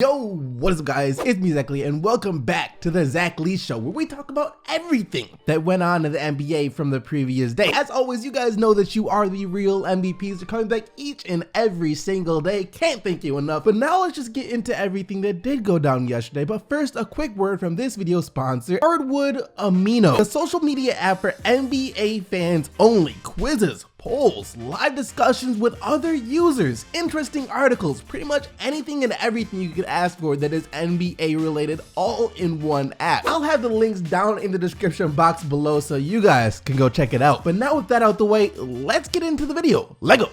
Yo, what is up guys, it's me Zach Lee and welcome back to the Zach Lee Show, where we talk about everything that went on in the NBA from the previous day. As always, you guys know that you are the real MVPs. They're coming back each and every single day. Can't thank you enough. But now let's just get into everything that did go down yesterday. But first, a quick word from this video sponsor, Hardwood Amino, the social media app for NBA fans only. Quizzes, polls, live discussions with other users, interesting articles, pretty much anything and everything you could ask for that is NBA related, all in one app. I'll have the links down in the description box below so you guys can go check it out. But now with that out the way, let's get into the video. Let's go.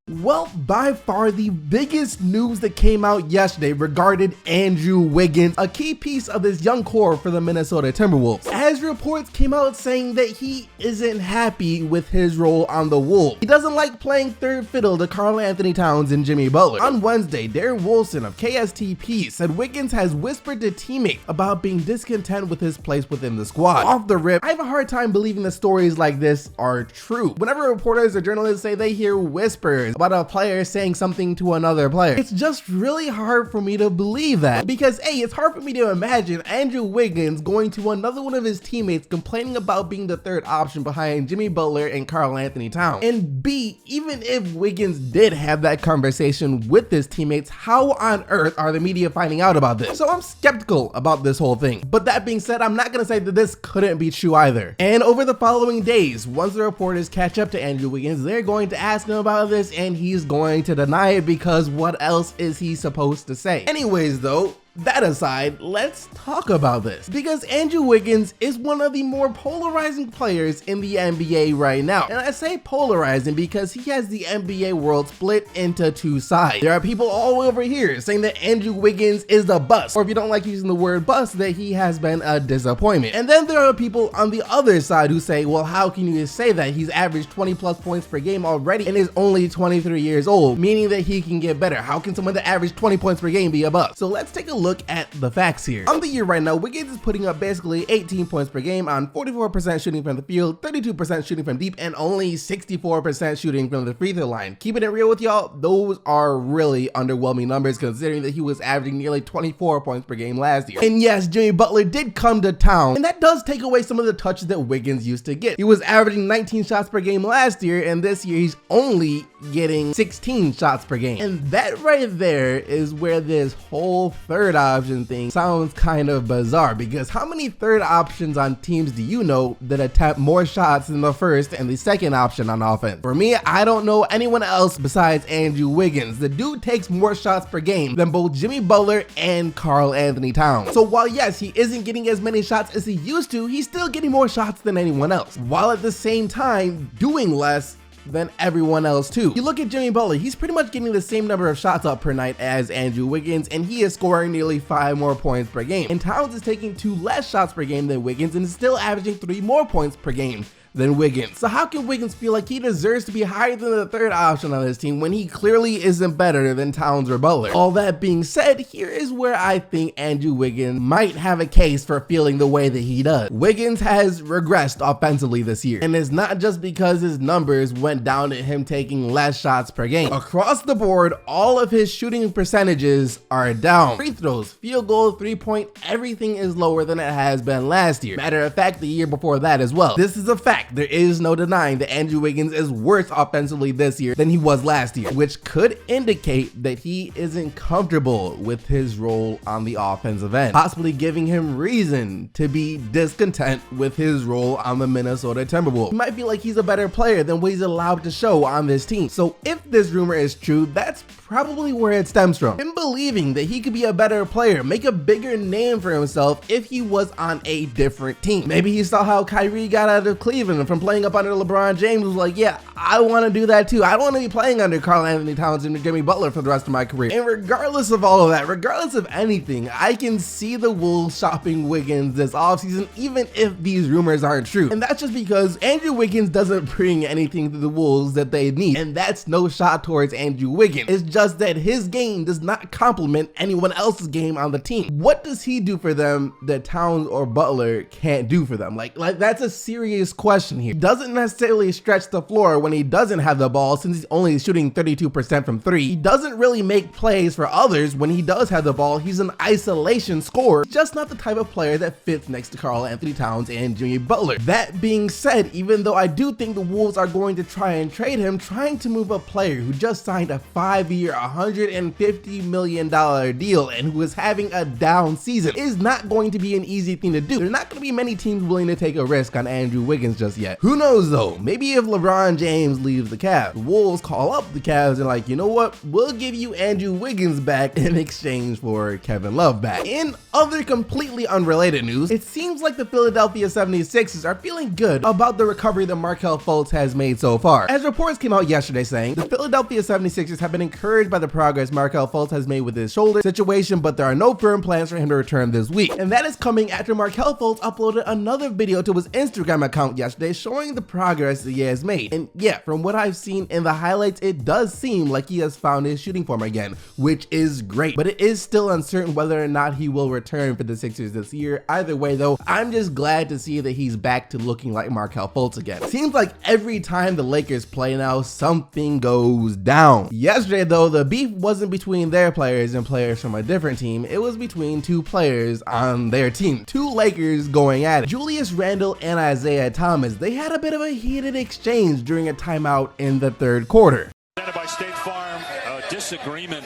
Well, by far the biggest news that came out yesterday regarded Andrew Wiggins, a key piece of this young core for the Minnesota Timberwolves, as reports came out saying that he isn't happy with his role on the Wolves. He doesn't like playing third fiddle to Karl-Anthony Towns and Jimmy Butler. On Wednesday, Darren Wolfson of KSTP said Wiggins has whispered to teammates about being discontent with his place within the squad. Off the rip, I have a hard time believing that stories like this are true. Whenever reporters or journalists say they hear whispers about a player saying something to another player, it's just really hard for me to believe that, because A, it's hard for me to imagine Andrew Wiggins going to another one of his teammates complaining about being the third option behind Jimmy Butler and Karl-Anthony Towns, and B, even if Wiggins did have that conversation with his teammates, how on earth are the media finding out about this? So I'm skeptical about this whole thing. But that being said, I'm not gonna say that this couldn't be true either. And over the following days, once the reporters catch up to Andrew Wiggins, they're going to ask him about this and he's going to deny it, because what else is he supposed to say? Anyways though, that aside, let's talk about this, because Andrew Wiggins is one of the more polarizing players in the NBA right now. And I say polarizing because he has the NBA world split into two sides. There are people all over here saying that Andrew Wiggins is a bust, or if you don't like using the word bust, that he has been a disappointment. And then there are people on the other side who say, well, how can you say that? He's averaged 20 plus points per game already and is only 23 years old, meaning that he can get better. How can someone that averaged 20 points per game be a bust? So let's take a look at the facts here. On the year right now, Wiggins is putting up basically 18 points per game on 44% shooting from the field, 32% shooting from deep, and only 64% shooting from the free throw line. Keeping it real with y'all, those are really underwhelming numbers considering that he was averaging nearly 24 points per game last year. And yes, Jimmy Butler did come to town, and that does take away some of the touches that Wiggins used to get. He was averaging 19 shots per game last year, and this year he's only getting 16 shots per game. And that right there is where this whole third option thing sounds kind of bizarre, because how many third options on teams do you know that attempt more shots than the first and the second option on offense? For me, I don't know anyone else besides Andrew Wiggins. The dude takes more shots per game than both Jimmy Butler and Karl-Anthony Towns. So while yes, he isn't getting as many shots as he used to, he's still getting more shots than anyone else, while at the same time doing less than everyone else too. You look at Jimmy Butler, he's pretty much getting the same number of shots up per night as Andrew Wiggins, and he is scoring nearly 5 more points per game. And Towns is taking 2 less shots per game than Wiggins and is still averaging 3 more points per game than Wiggins. So how can Wiggins feel like he deserves to be higher than the third option on this team when he clearly isn't better than Towns or Butler? All that being said, here is where I think Andrew Wiggins might have a case for feeling the way that he does. Wiggins has regressed offensively this year, and it's not just because his numbers went down to him taking less shots per game. Across the board, all of his shooting percentages are down. Free throws, field goal, 3-point, everything is lower than it has been last year. Matter of fact, the year before that as well. This is a fact. There is no denying that Andrew Wiggins is worse offensively this year than he was last year, which could indicate that he isn't comfortable with his role on the offensive end, possibly giving him reason to be discontent with his role on the Minnesota Timberwolves. He might feel like he's a better player than what he's allowed to show on this team. So if this rumor is true, that's probably where it stems from. Him believing that he could be a better player, make a bigger name for himself if he was on a different team. Maybe he saw how Kyrie got out of Cleveland from playing up under LeBron James, was like, yeah, I want to do that too. I don't want to be playing under Karl-Anthony Towns and Jimmy Butler for the rest of my career. And regardless of all of that, regardless of anything, I can see the Wolves shopping Wiggins this offseason, even if these rumors aren't true. And that's just because Andrew Wiggins doesn't bring anything to the Wolves that they need. And that's no shot towards Andrew Wiggins. It's just that his game does not complement anyone else's game on the team. What does he do for them that Towns or Butler can't do for them? Like that's a serious question question here. He doesn't necessarily stretch the floor when he doesn't have the ball, since he's only shooting 32% from 3. He doesn't really make plays for others when he does have the ball. He's an isolation scorer, just not the type of player that fits next to Karl-Anthony Towns and Jimmy Butler. That being said, even though I do think the Wolves are going to try and trade him, trying to move a player who just signed a 5-year, $150 million deal and who is having a down season is not going to be an easy thing to do. There's not going to be many teams willing to take a risk on Andrew Wiggins just yet. Who knows though? Maybe if LeBron James leaves the Cavs, the Wolves call up the Cavs and like, you know what? We'll give you Andrew Wiggins back in exchange for Kevin Love back. In other completely unrelated news, it seems like the Philadelphia 76ers are feeling good about the recovery that Markelle Fultz has made so far. As reports came out yesterday saying the Philadelphia 76ers have been encouraged by the progress Markelle Fultz has made with his shoulder situation, but there are no firm plans for him to return this week. And that is coming after Markelle Fultz uploaded another video to his Instagram account yesterday showing the progress that he has made. And yeah, from what I've seen in the highlights, it does seem like he has found his shooting form again, which is great, but it is still uncertain whether or not he will return for the Sixers this year. Either way though, I'm just glad to see that he's back to looking like Markelle Fultz again. Seems like every time the Lakers play now, something goes down. Yesterday though, the beef wasn't between their players and players from a different team, it was between two players on their team. Two Lakers going at it. Julius Randle and Isaiah Thomas, they had a bit of a heated exchange during a timeout in the third quarter. By State Farm, a disagreement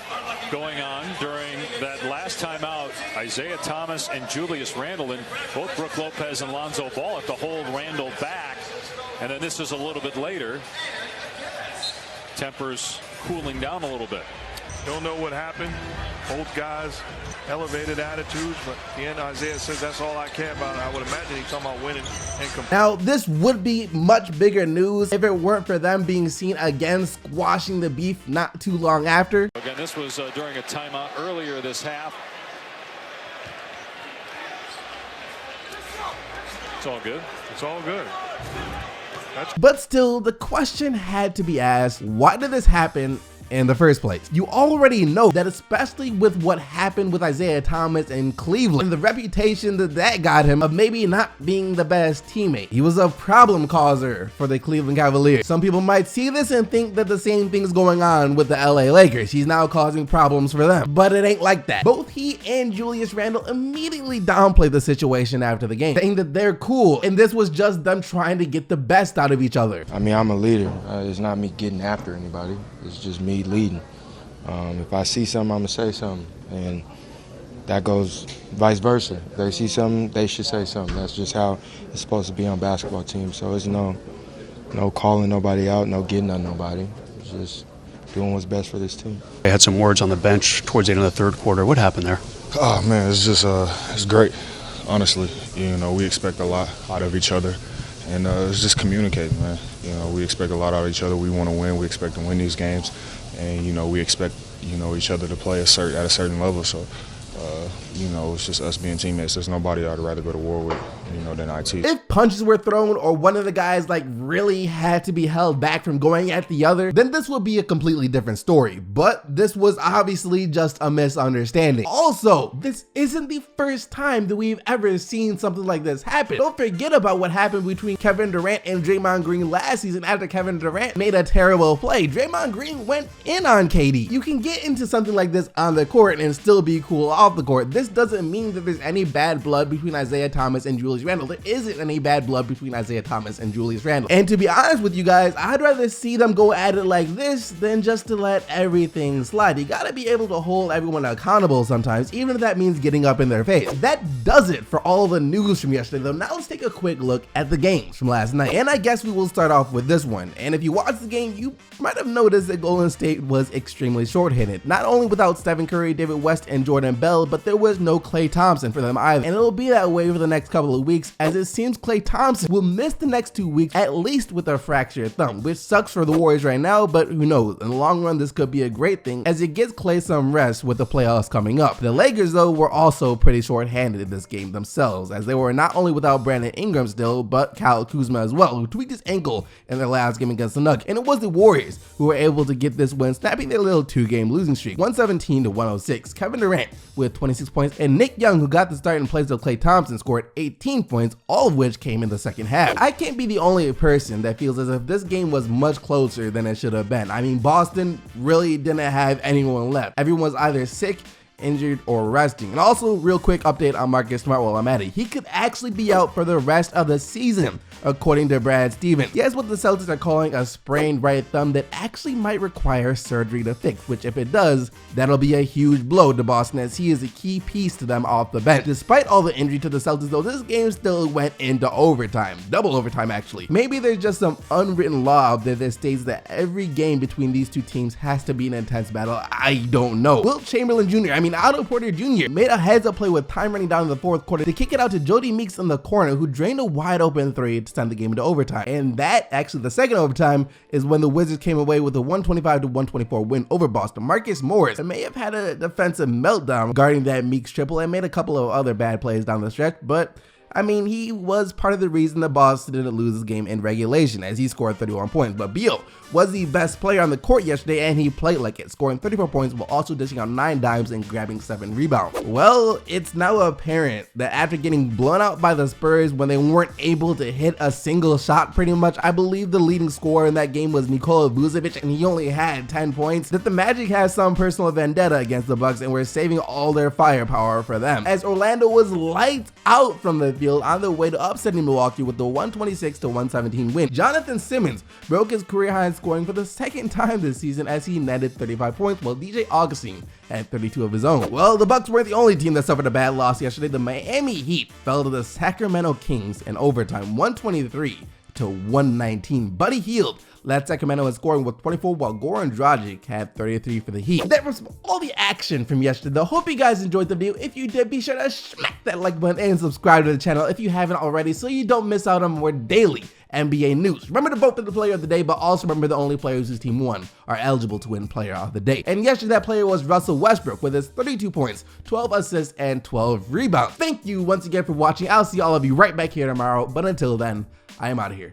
going on during that last timeout. Isaiah Thomas and Julius Randle, and both Brook Lopez and Lonzo Ball have to hold Randle back. And then this is a little bit later. Tempers cooling down a little bit. Don't know what happened. Both guys elevated attitudes, but at the end Isaiah says that's all I care about. I would imagine he's talking about winning and competing. Now this would be much bigger news if it weren't for them being seen again squashing the beef not too long after. Again, this was during a timeout earlier this half. It's all good. It's all good. But still, the question had to be asked, why did this happen in the first place? You already know that, especially with what happened with Isaiah Thomas in Cleveland, the reputation that got him of maybe not being the best teammate. He was a problem causer for the Cleveland Cavaliers. Some people might see this and think that the same thing's going on with the LA Lakers. He's now causing problems for them, but it ain't like that. Both he and Julius Randle immediately downplayed the situation after the game, saying that they're cool and this was just them trying to get the best out of each other. I mean, I'm a leader. It's not me getting after anybody. It's just me leading. If I see something, I'm gonna say something, and that goes vice versa. If they see something, they should say something. That's just how it's supposed to be on basketball teams. So it's no calling nobody out, no getting on nobody. It's just doing what's best for this team. They had some words on the bench towards the end of the third quarter. What happened there? Oh man, it's just it's great. Honestly, you know, we expect a lot out of each other. And it's just communicating, man. You know, we expect a lot out of each other. We want to win. We expect to win these games. And, you know, we expect, you know, each other to play at a certain level. So, you know, it's just us being teammates. There's nobody I'd rather go to war with, you know, than IT. If punches were thrown or one of the guys like really had to be held back from going at the other, then this would be a completely different story. But this was obviously just a misunderstanding. Also, this isn't the first time that we've ever seen something like this happen. Don't forget about what happened between Kevin Durant and Draymond Green last season after Kevin Durant made a terrible play. Draymond Green went in on KD. You can get into something like this on the court and still be cool off the court. This doesn't mean that there's any bad blood between Isaiah Thomas and Julius Randle. There isn't any bad blood between Isaiah Thomas and Julius Randle. And to be honest with you guys, I'd rather see them go at it like this than just to let everything slide. You gotta be able to hold everyone accountable sometimes, even if that means getting up in their face. That does it for all the news from yesterday though. Now let's take a quick look at the games from last night. And I guess we will start off with this one. And if you watched the game, you might have noticed that Golden State was extremely short-handed. Not only without Stephen Curry, David West, and Jordan Bell, but there was no Klay Thompson for them either. And it'll be that way for the next couple of weeks, as it seems Klay Thompson will miss the next 2 weeks at least with a fractured thumb, which sucks for the Warriors right now, but who knows, in the long run this could be a great thing as it gets Klay some rest with the playoffs coming up. The Lakers though were also pretty short-handed in this game themselves, as they were not only without Brandon Ingram still, but Kyle Kuzma as well, who tweaked his ankle in their last game against the Nuggets. And it was the Warriors who were able to get this win, snapping their little 2-game losing streak, 117 to 106. Kevin Durant with 26 points points, and Nick Young, who got the start in place of Klay Thompson, scored 18 points, all of which came in the second half. I can't be the only person that feels as if this game was much closer than it should have been. I mean, Boston really didn't have anyone left. Everyone's either sick, injured, or resting. And also, real quick update on Marcus Smart while I'm at it. He could actually be out for the rest of the season, according to Brad Stevens. He has what the Celtics are calling a sprained right thumb that actually might require surgery to fix, which if it does, that'll be a huge blow to Boston, as he is a key piece to them off the bench. Despite all the injury to the Celtics though, this game still went into overtime, double overtime actually. Maybe there's just some unwritten law out there that states that every game between these two teams has to be an intense battle. I don't know. Wilt Chamberlain Jr., Otto Porter Jr. made a heads-up play with time running down in the fourth quarter to kick it out to Jody Meeks in the corner, who drained a wide open three to send the game into overtime. And that, actually the second overtime, is when the Wizards came away with a 125-124 win over Boston. Marcus Morris may have had a defensive meltdown guarding that Meeks triple and made a couple of other bad plays down the stretch, but I mean, he was part of the reason that Boston didn't lose this game in regulation, as he scored 31 points. But Beal was the best player on the court yesterday, and he played like it, scoring 34 points while also dishing out 9 dimes and grabbing 7 rebounds. Well, it's now apparent that after getting blown out by the Spurs when they weren't able to hit a single shot pretty much, I believe the leading scorer in that game was Nikola Vucevic, and he only had 10 points, that the Magic has some personal vendetta against the Bucks and we're saving all their firepower for them, as Orlando was lights out from the field on the way to upsetting Milwaukee with the 126-117 win. Jonathan Simmons broke his career high in scoring for the second time this season as he netted 35 points, while DJ Augustine had 32 of his own. Well, the Bucks weren't the only team that suffered a bad loss yesterday. The Miami Heat fell to the Sacramento Kings in overtime, 123-119. Buddy Hield led Sacramento in scoring with 24, while Goran Dragic had 33 for the Heat. That was all the action from yesterday. Hope you guys enjoyed the video. If you did, be sure to smack that like button and subscribe to the channel if you haven't already, so you don't miss out on more daily NBA news. Remember to vote for the player of the day, but also remember the only players whose team won are eligible to win player of the day. And yesterday that player was Russell Westbrook with his 32 points, 12 assists, and 12 rebounds. Thank you once again for watching. I'll see all of you right back here tomorrow, but until then, I am out of here.